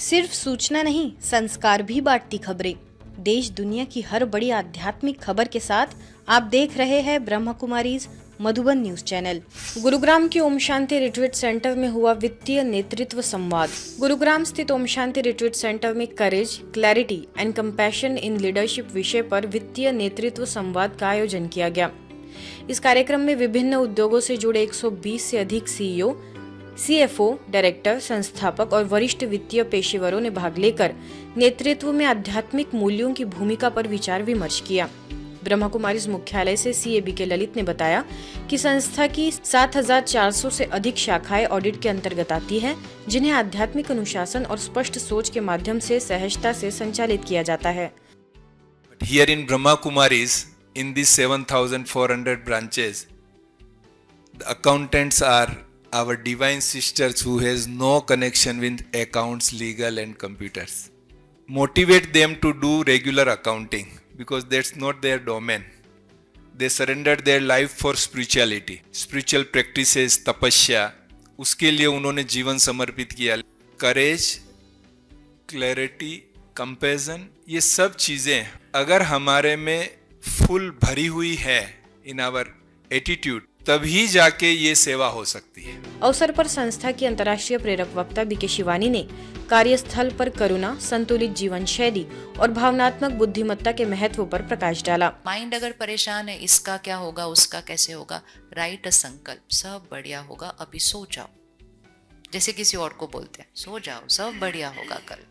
सिर्फ सूचना नहीं, संस्कार भी बांटती खबरें। देश दुनिया की हर बड़ी आध्यात्मिक खबर के साथ आप देख रहे हैं ब्रह्म कुमारीज मधुबन न्यूज चैनल। गुरुग्राम के ओम शांति रिट्रीट सेंटर में हुआ वित्तीय नेतृत्व संवाद। गुरुग्राम स्थित ओम शांति रिट्रीट सेंटर में courage, clarity and compassion in leadership विषय पर वित्तीय नेतृत्व संवाद का आयोजन किया गया। इस कार्यक्रम में विभिन्न उद्योगों से जुड़े 120 से अधिक सीईओ, सीएफओ, डायरेक्टर, संस्थापक और वरिष्ठ वित्तीय पेशेवरों ने भाग लेकर नेतृत्व में आध्यात्मिक मूल्यों की भूमिका पर विचार विमर्श किया। ब्रह्म कुमारीज मुख्यालय से सीए बीके ललित ने बताया कि संस्था की 7,400 से अधिक शाखाएं ऑडिट के अंतर्गत आती हैं, जिन्हें आध्यात्मिक अनुशासन और स्पष्ट सोच के माध्यम से सहजता से संचालित किया जाता है। Here in Brahma Kumaris, in these 7,400 branches, the accountants are our divine sisters who has no connection with accounts, legal and computers. Motivate them to do regular accounting because that's not their domain. They surrendered their life for spirituality, spiritual practices, तपस्या, उसके लिए उन्होंने जीवन समर्पित किया। करेज, clarity, compassion, ये सब चीजें अगर हमारे में फुल भरी हुई है इन आवर एटीट्यूड, तभी जाके ये सेवा हो सकती है। अवसर पर संस्था की अंतर्राष्ट्रीय प्रेरक वक्ता बीके शिवानी ने कार्यस्थल पर करुणा, संतुलित जीवन शैली और भावनात्मक बुद्धिमत्ता के महत्व पर प्रकाश डाला। माइंड अगर परेशान है, इसका क्या होगा, उसका कैसे होगा, राइट अ संकल्प, सब बढ़िया होगा, अभी सो जाओ। जैसे किसी और को बोलते हैं, सो जाओ, सब बढ़िया होगा कल।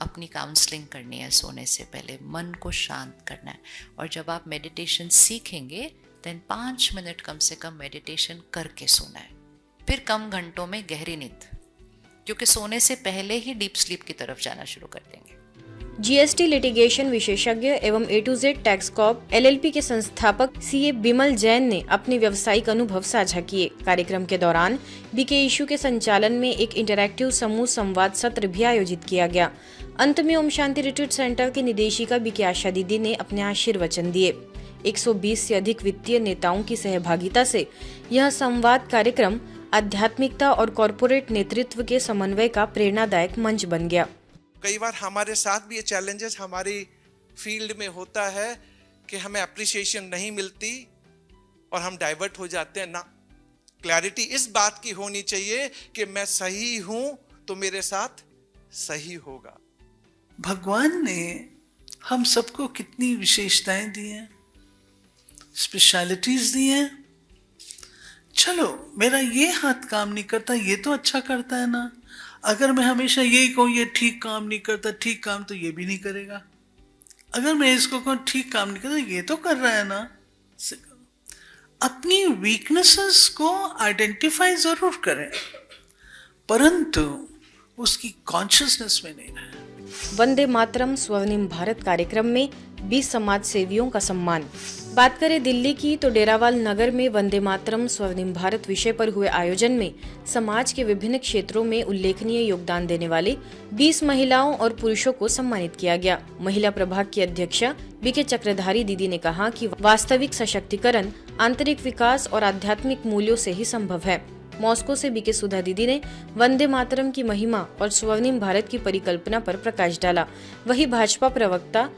अपनी काउंसलिंग करनी है सोने से पहले, मन को शांत करना है। और जब आप मेडिटेशन सीखेंगे देन 5 मिनट कम से कम मेडिटेशन करके सोना है, फिर कम घंटों में गहरी नींद, क्योंकि सोने से पहले ही डीप स्लीप की तरफ जाना शुरू कर देंगे। जीएसटी लिटिगेशन विशेषज्ञ एवं A to Z tax corp LLP के संस्थापक सीए बिमल जैन ने अपने व्यावसायिक अनुभव साझा किए। कार्यक्रम के दौरान बीके इशू के संचालन में एक इंटरैक्टिव समूह संवाद सत्र भी आयोजित किया गया। अंत में ओम शांति रिट्रीट सेंटर की निदेशिका बीके आशा दीदी ने अपने आशीर्वचन दिए। 120 से अधिक वित्तीय नेताओं की सहभागिता से यह संवाद कार्यक्रम आध्यात्मिकता और कॉरपोरेट नेतृत्व के समन्वय का प्रेरणादायक मंच बन गया। कई बार हमारे साथ भी ये चैलेंजेस हमारी फील्ड में होता है कि हमें अप्रिसिएशन नहीं मिलती और हम डाइवर्ट हो जाते हैं ना। क्लैरिटी इस बात की होनी चाहिए कि मैं सही हूं तो मेरे साथ सही होगा। भगवान ने हम सबको कितनी विशेषताएं दी हैं, स्पेशलिटीज दी हैं। चलो मेरा ये हाथ काम नहीं करता, ये तो अच्छा करता है ना। अगर मैं हमेशा यही कहूँ ये ठीक काम नहीं करता, ठीक काम तो ये भी नहीं करेगा। अगर मैं इसको कहूँ ठीक काम नहीं करता, ये तो कर रहा है ना। अपनी वीकनेसेस को आइडेंटिफाई जरूर करें, परंतु उसकी कॉन्शियसनेस में नहीं रहे। वंदे मातरम स्वर्णिम भारत कार्यक्रम में 20 समाज सेवियों का सम्मान। बात करें दिल्ली की तो डेरावाल नगर में वंदे मातरम स्वर्णिम भारत विषय पर हुए आयोजन में समाज के विभिन्न क्षेत्रों में उल्लेखनीय योगदान देने वाले 20 महिलाओं और पुरुषों को सम्मानित किया गया। महिला प्रभाग की अध्यक्षा बीके चक्रधारी दीदी ने कहा कि वास्तविक सशक्तिकरण आंतरिक विकास और आध्यात्मिक मूल्यों से ही संभव है। मॉस्को से बीके सुधा दीदी ने वंदे मातरम की महिमा और स्वर्णिम भारत की परिकल्पना पर प्रकाश डाला। वही भाजपा प्रवक्ता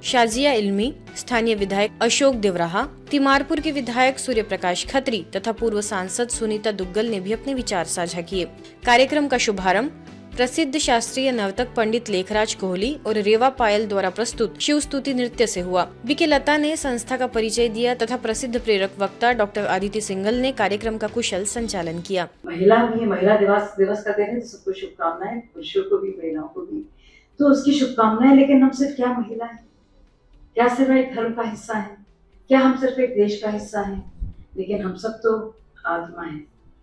शाजिया इल्मी, स्थानीय विधायक अशोक देवराहा, तिमारपुर के विधायक सूर्य प्रकाश खत्री तथा पूर्व सांसद सुनीता दुग्गल ने भी अपने विचार साझा किए। कार्यक्रम का शुभारंभ प्रसिद्ध शास्त्रीय नर्तक पंडित लेखराज कोहली और रेवा पायल द्वारा प्रस्तुत शिव स्तुति नृत्य से हुआ। बीके लता ने संस्था का परिचय दिया तथा प्रसिद्ध प्रेरक वक्ता डॉक्टर आदित्य सिंघल ने कार्यक्रम का कुशल संचालन किया। महिला दिवस का दिन है तो सबको शुभकामनाएं, पुरुषों को भी महिलाओं को भी तो उसकी शुभकामनाएं। लेकिन हम सिर्फ क्या महिला है, क्या सिर्फ एक धर्म का हिस्सा है, क्या हम सिर्फ एक देश का हिस्सा है? लेकिन हम सब तो आत्मा है,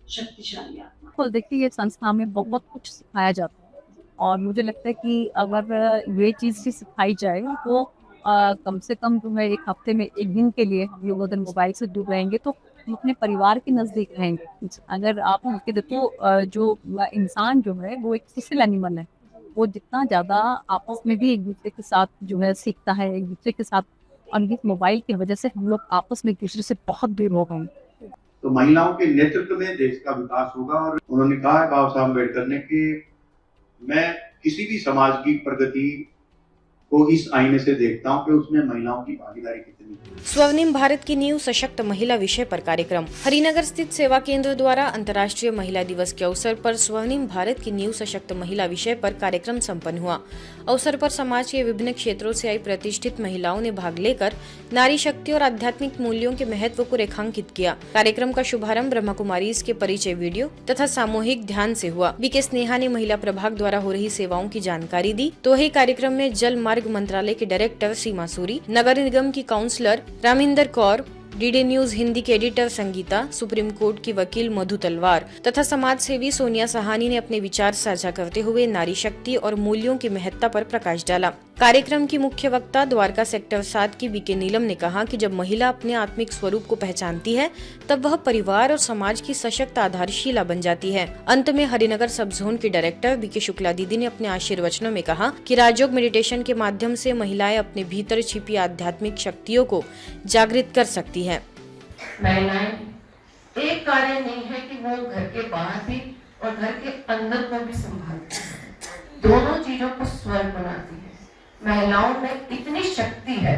शक्तिशाली आत्मा। देखिए ये संस्था में बहुत कुछ सिखाया जाता है और मुझे लगता है कि अगर ये चीज़ भी सिखाई जाए तो कम से कम जो है एक हफ्ते में एक दिन के लिए हम लोग अगर मोबाइल से दूर रहेंगे तो हम अपने परिवार के नज़दीक रहेंगे। अगर आप उनके देखो जो इंसान जो है वो एक सोशल एनिमल है, वो जितना ज़्यादा आपस में भी एक दूसरे के साथ जो है सीखता है एक दूसरे के साथ, और इस मोबाइल की वजह से हम लोग आपस में एक दूसरे से बहुत दूर हो गए। तो महिलाओं के नेतृत्व में देश का विकास होगा। और उन्होंने कहा है बाबा साहब अम्बेडकर ने कि मैं किसी भी समाज की प्रगति को इस आईने से देखता हूँ कि उसमें महिलाओं की भागीदारी कितनी है। स्वर्णिम भारत की नींव सशक्त महिला विषय पर कार्यक्रम। हरिनगर स्थित सेवा केंद्र द्वारा अंतर्राष्ट्रीय महिला दिवस के अवसर पर स्वर्णिम भारत की नींव सशक्त महिला विषय पर कार्यक्रम संपन्न हुआ। अवसर पर समाज के विभिन्न क्षेत्रों से आई प्रतिष्ठित महिलाओं ने भाग लेकर नारी शक्ति और आध्यात्मिक मूल्यों के महत्व को रेखांकित किया। कार्यक्रम का शुभारंभ ब्रह्मा कुमारीज के परिचय वीडियो तथा सामूहिक ध्यान से हुआ। बीके स्नेहा ने महिला प्रभाग द्वारा हो रही सेवाओं की जानकारी दी। तो वही कार्यक्रम में जल मार्ग मंत्रालय के डायरेक्टर सीमा सूरी, नगर निगम की councillor Raminder Kaur, DD News Hindi के एडिटर संगीता, सुप्रीम कोर्ट की वकील मधु तलवार तथा समाज सेवी सोनिया सहानी ने अपने विचार साझा करते हुए नारी शक्ति और मूल्यों की महत्ता पर प्रकाश डाला। कार्यक्रम की मुख्य वक्ता द्वारका सेक्टर 7 की बीके नीलम ने कहा कि जब महिला अपने आत्मिक स्वरूप को पहचानती है तब वह परिवार और समाज की सशक्त आधारशिला बन जाती है। अंत में हरिनगर सब जोन की डायरेक्टर बीके शुक्ला दीदी ने अपने आशीर्वचनों में कहा कि राजयोग मेडिटेशन के माध्यम से महिलाएं अपने भीतर छिपी आध्यात्मिक शक्तियों को जागृत कर सकती है। महिलाएं एक कार्य नहीं है कि वो घर के बाहर भी और घर के अंदर को भी संभालती है, दोनों चीजों को स्वर्ग बनाती है। महिलाओं में इतनी शक्ति है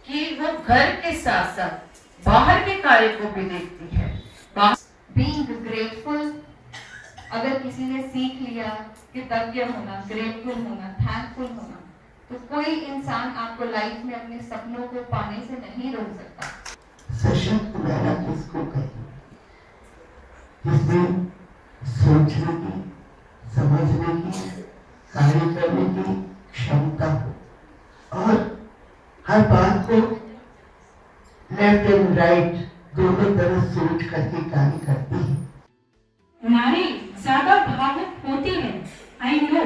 कि वो घर के साथ साथ बाहर के कार्य को भी देखती है। Being grateful, अगर किसी ने सीख लिया कि कृतज्ञ होना, ग्रेटफुल होना, थैंकफुल होना, तो कोई इंसान आपको लाइफ में अपने सपनों को पाने से नहीं रोक सकता। सशक्त महिला किसको कहते हैं? जिसमें सोचने की, समझने की, कार्य करने की क्षमता हो और हर बात को लेफ्ट एंड राइट दोनों तरफ सोच करके कार्य करती है। नारी ज्यादा भावुक होती है, आई नो,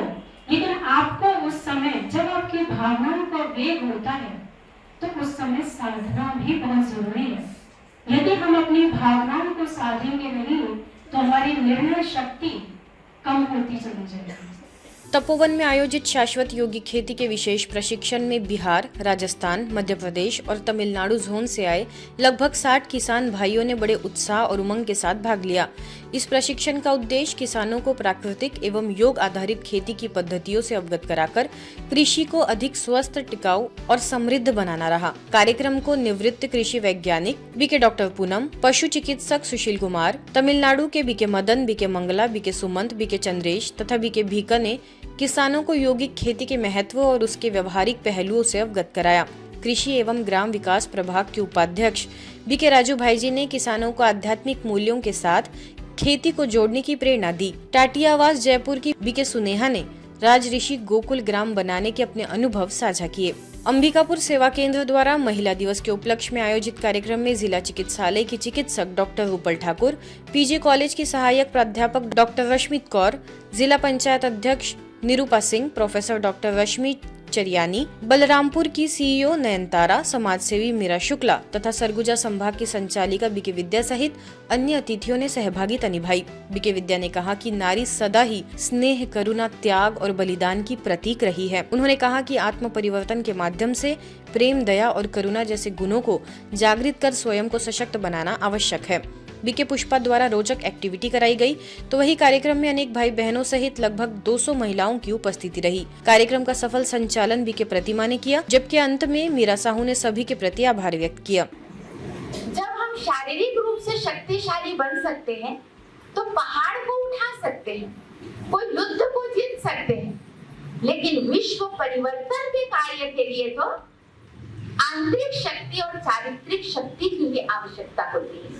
लेकिन आपको उस समय जब आपकी भावनाओं का वेग होता है तो उस समय साधना भी बहुत जरूरी है। यदि हम अपनी भावनाओं को साधेंगे नहीं तो हमारी निर्णय शक्ति कम होती चली जाएगी। तपोवन में आयोजित शाश्वत योगी खेती के विशेष प्रशिक्षण में बिहार, राजस्थान, मध्य प्रदेश और तमिलनाडु जोन से आए लगभग 60 किसान भाइयों ने बड़े उत्साह और उमंग के साथ भाग लिया। इस प्रशिक्षण का उद्देश्य किसानों को प्राकृतिक एवं योग आधारित खेती की पद्धतियों से अवगत कराकर कृषि को अधिक स्वस्थ, टिकाऊ और समृद्ध बनाना रहा। कार्यक्रम को निवृत्त कृषि वैज्ञानिक बीके डॉक्टर पूनम, पशु चिकित्सक सुशील कुमार, तमिलनाडु के BK Madan, BK Mangala, BK Sumant, BK Chandresh तथा बीके भीका ने किसानों को यौगिक खेती के महत्व और उसके व्यवहारिक पहलुओं से अवगत कराया। कृषि एवं ग्राम विकास प्रभाग के उपाध्यक्ष बीके राजू भाईजी ने किसानों को आध्यात्मिक मूल्यों के साथ खेती को जोड़ने की प्रेरणा दी। टाटिया आवास जयपुर की बीके सुनेहा ने राजऋषि गोकुल ग्राम बनाने के अपने अनुभव साझा किए। अंबिकापुर सेवा केंद्र द्वारा महिला दिवस के उपलक्ष्य में आयोजित कार्यक्रम में जिला चिकित्सालय की चिकित्सक doctor Rupal Thakur, PG college की सहायक प्राध्यापक डॉक्टर रश्मित कौर, जिला पंचायत अध्यक्ष निरूपा सिंह, प्रोफेसर डॉक्टर रश्मि चरियानी, बलरामपुर की सीईओ नयनतारा, समाजसेवी मीरा शुक्ला तथा सरगुजा संभाग की संचालिका बीके विद्या सहित अन्य अतिथियों ने सहभागिता निभाई। बीके विद्या ने कहा कि नारी सदा ही स्नेह, करुणा, त्याग और बलिदान की प्रतीक रही है। उन्होंने कहा कि आत्म परिवर्तन के माध्यम से प्रेम, दया और करुणा जैसे गुणों को जागृत कर स्वयं को सशक्त बनाना आवश्यक है। बीके पुष्पा द्वारा रोचक एक्टिविटी कराई गई तो वही कार्यक्रम में अनेक भाई बहनों सहित लगभग 200 महिलाओं की उपस्थिति रही। कार्यक्रम का सफल संचालन बीके प्रतिमा ने किया, जबकि अंत में मीरा साहू ने सभी के प्रति आभार व्यक्त किया। जब हम शारीरिक रूप से शक्तिशाली बन सकते हैं तो पहाड़ को उठा सकते हैं, कोई युद्ध को जीत सकते हैं, लेकिन विश्व परिवर्तन के कार्य के लिए तो आंतरिक शक्ति और चारित्रिक शक्ति की आवश्यकता होती है।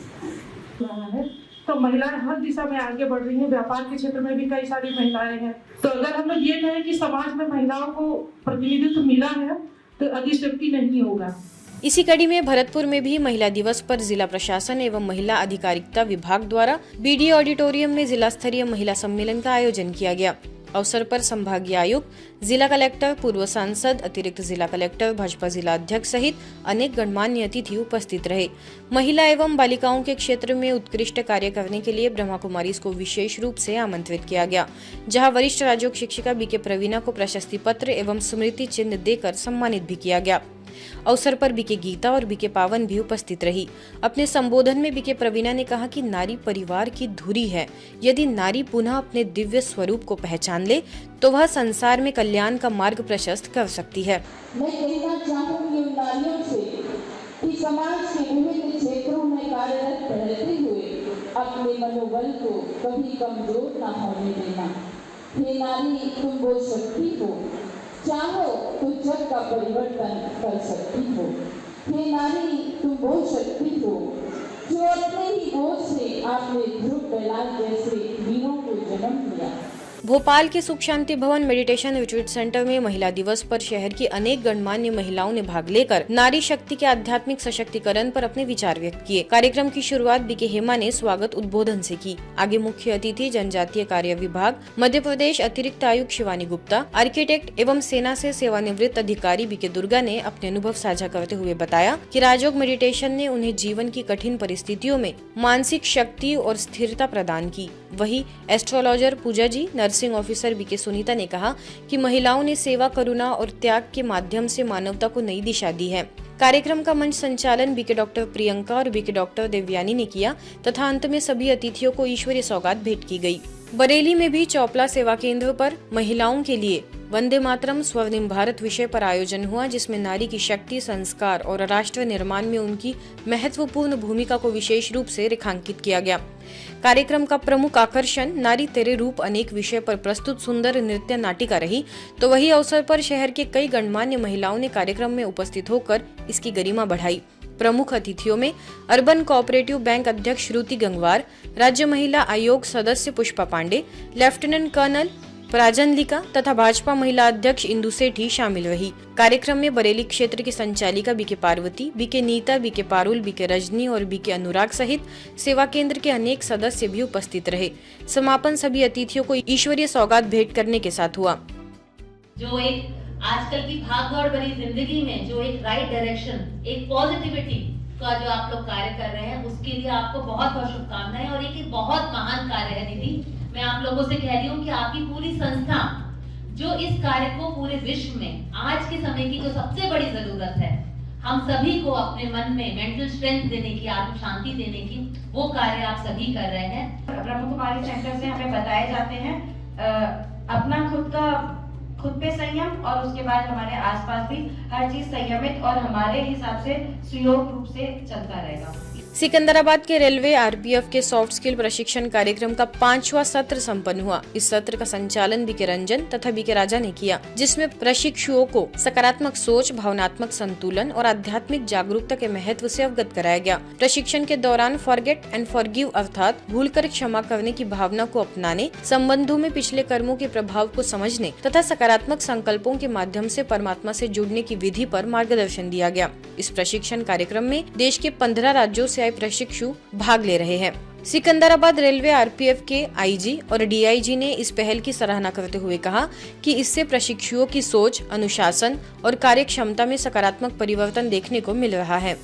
तो महिलाएं हर दिशा में आगे बढ़ रही हैं। व्यापार के क्षेत्र में भी कई सारी महिलाएं हैं। तो अगर हम लोग ये कहें कि समाज में महिलाओं को प्रतिनिधित्व मिला है तो अतिशयोक्ति नहीं होगा। इसी कड़ी में भरतपुर में भी महिला दिवस पर जिला प्रशासन एवं महिला अधिकारिता विभाग द्वारा बीडीओ ऑडिटोरियम में जिला स्तरीय महिला सम्मेलन का आयोजन किया गया। अवसर पर संभागीय आयुक्त, जिला कलेक्टर, पूर्व सांसद, अतिरिक्त जिला कलेक्टर, भाजपा जिला अध्यक्ष सहित अनेक गणमान्य अतिथि उपस्थित रहे। महिला एवं बालिकाओं के क्षेत्र में उत्कृष्ट कार्य करने के लिए ब्रह्मा कुमारीज को विशेष रूप से आमंत्रित किया गया, जहां वरिष्ठ राजयोग शिक्षिका बीके प्रवीणा को प्रशस्ति पत्र एवं स्मृति चिन्ह देकर सम्मानित भी किया गया। अवसर पर बीके गीता और बीके पावन भी उपस्थित रही। अपने संबोधन में बीके प्रवीणा ने कहा कि नारी परिवार की धुरी है। यदि नारी पुनः अपने दिव्य स्वरूप को पहचान ले तो वह संसार में कल्याण का मार्ग प्रशस्त कर सकती है। मैं कहना चाहूंगी उन नारियों से कि समाज के विभिन्न क्षेत्रों में कार्यरत रहते हुए अपने मनोबल को कभी कमजोर न होने देना। हे नारी, तुम वो शक्ति हो, चाहो तो जग का परिवर्तन कर सकती हो। हे नारी, तुम वो शक्ति हो जो अपने ही गोद से आपने ध्रुव बेलाल जैसे वीरों को जन्म दिया। भोपाल के सुख शांति भवन मेडिटेशन रिट्रीट सेंटर में महिला दिवस पर शहर की अनेक गणमान्य महिलाओं ने भाग लेकर नारी शक्ति के आध्यात्मिक सशक्तिकरण पर अपने विचार व्यक्त किए। कार्यक्रम की शुरुआत बीके हेमा ने स्वागत उद्बोधन से की। आगे मुख्य अतिथि जनजातीय कार्य विभाग मध्य प्रदेश अतिरिक्त आयुक्त शिवानी गुप्ता, आर्किटेक्ट एवं सेना से सेवानिवृत्त अधिकारी बीके दुर्गा ने अपने अनुभव साझा करते हुए बताया कि राजयोग मेडिटेशन ने उन्हें जीवन की कठिन परिस्थितियों में मानसिक शक्ति और स्थिरता प्रदान की। वही एस्ट्रोलॉजर पूजा जी, नर्सिंग ऑफिसर बीके सुनीता ने कहा कि महिलाओं ने सेवा, करुणा और त्याग के माध्यम से मानवता को नई दिशा दी है। कार्यक्रम का मंच संचालन बीके डॉक्टर प्रियंका और बीके डॉक्टर देवयानी ने किया तथा अंत में सभी अतिथियों को ईश्वरीय सौगात भेंट की गई। बरेली में भी चौपला सेवा केंद्र पर महिलाओं के लिए वंदे मातरम स्वर्णिम भारत विषय पर आयोजन हुआ, जिसमें नारी की शक्ति, संस्कार और राष्ट्र निर्माण में उनकी महत्वपूर्ण भूमिका को विशेष रूप से रेखांकित किया गया। कार्यक्रम का प्रमुख आकर्षण नारी तेरे रूप अनेक विषय पर प्रस्तुत सुंदर नृत्य नाटिका रही। तो वही अवसर पर शहर के कई गणमान्य महिलाओं ने कार्यक्रम में उपस्थित होकर इसकी गरिमा बढ़ाई। प्रमुख अतिथियों में अर्बन कोऑपरेटिव बैंक अध्यक्ष श्रुति गंगवार, राज्य महिला आयोग सदस्य पुष्पा पांडे, लेफ्टिनेंट कर्नल प्राजनलिका तथा भाजपा महिला अध्यक्ष इंदु सेठी शामिल रही। कार्यक्रम में बरेली क्षेत्र की संचालिका BK Parvati, BK Neeta, BK Parul, BK Rajni और बीके अनुराग सहित सेवा केंद्र के अनेक सदस्य भी उपस्थित रहे। समापन सभी अतिथियों को ईश्वरीय सौगात भेंट करने के साथ हुआ। जो एक आजकल की भागदौड़ भरी जिंदगी में जो एक राइट डायरेक्शन, एक पॉजिटिविटी का जो आप लोग कार्य कर रहे हैं, उसके लिए आपको बहुत बहुत शुभकामनाएं। और एक बहुत महान कार्य है दीदी, मैं आप लोगों से कह रही हूँ कि आपकी पूरी संस्था जो इस कार्य को पूरे विश्व में आज के समय की जो सबसे बड़ी जरूरत है, हम सभी को अपने मन में मेंटल स्ट्रेंथ देने की, आत्म शांति देने की, वो कार्य आप सभी कर रहे हैं। ब्रह्म कुमारी सेंटर से हमें बताए जाते हैं अपना खुद पे संयम और उसके बाद हमारे आसपास भी हर चीज संयमित और हमारे हिसाब से सुयोग रूप से चलता रहेगा। सिकंदराबाद के रेलवे आरपीएफ के सॉफ्ट स्किल प्रशिक्षण कार्यक्रम का 5वां सत्र संपन्न हुआ। इस सत्र का संचालन बीके रंजन तथा बीके राजा ने किया, जिसमें प्रशिक्षुओं को सकारात्मक सोच, भावनात्मक संतुलन और आध्यात्मिक जागरूकता के महत्व से अवगत कराया गया। प्रशिक्षण के दौरान फॉरगेट एंड फॉरगिव अर्थात भूलकर क्षमा करने की भावना को अपनाने, संबंधों में पिछले कर्मों के प्रभाव को समझने तथा सकारात्मक संकल्पों के माध्यम से परमात्मा से जुड़ने की विधि पर मार्गदर्शन दिया गया। इस प्रशिक्षण कार्यक्रम में देश के 15 राज्यों से प्रशिक्षु भाग ले रहे हैं। सिकंदराबाद रेलवे आरपीएफ के आईजी और डीआईजी ने इस पहल की सराहना करते हुए कहा कि इससे प्रशिक्षुओं की सोच, अनुशासन और कार्यक्षमता में सकारात्मक परिवर्तन देखने को मिल रहा है।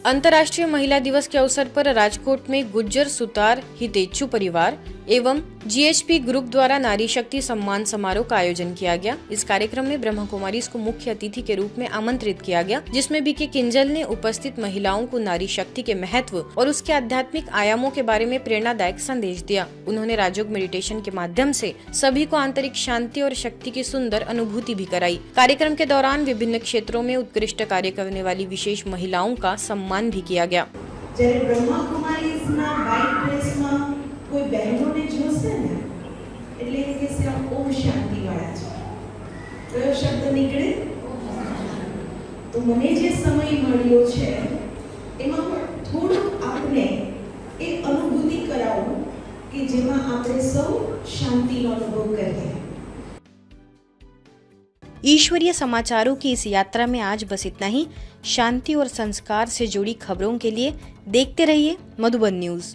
अंतर्राष्ट्रीय महिला दिवस के अवसर पर राजकोट में गुज्जर सुतार हितेच्छु परिवार एवं जीएचपी ग्रुप द्वारा नारी शक्ति सम्मान समारोह का आयोजन किया गया। इस कार्यक्रम में ब्रह्म कुमारी को मुख्य अतिथि के रूप में आमंत्रित किया गया, जिसमें बीके किंजल ने उपस्थित महिलाओं को नारी शक्ति के महत्व और उसके आध्यात्मिक आयामों के बारे में प्रेरणादायक संदेश दिया। उन्होंने राजयोग मेडिटेशन के माध्यम से सभी को आंतरिक शांति और शक्ति की सुंदर अनुभूति भी कराई। कार्यक्रम के दौरान विभिन्न क्षेत्रों में उत्कृष्ट कार्य करने वाली विशेष महिलाओं का सम्मान भी किया गया। કોઈ બહેનોને જોશે ને એટલે એ કહેશે ઓમ શાંતિ વાળા છે, કયો શબ્દ નીકળે? તો મને જે સમય મળ્યો છે એમાં હું થોડું આપને એક અનુભૂતિ કરાવું કે જેમાં આપણે સૌ શાંતિનો અનુભવ કરીએ। ईश्वरीय समाचारों की इस यात्रा में आज बस इतना ही। शांति और संस्कार से जुड़ी खबरों के लिए देखते रहिए मधुबन न्यूज।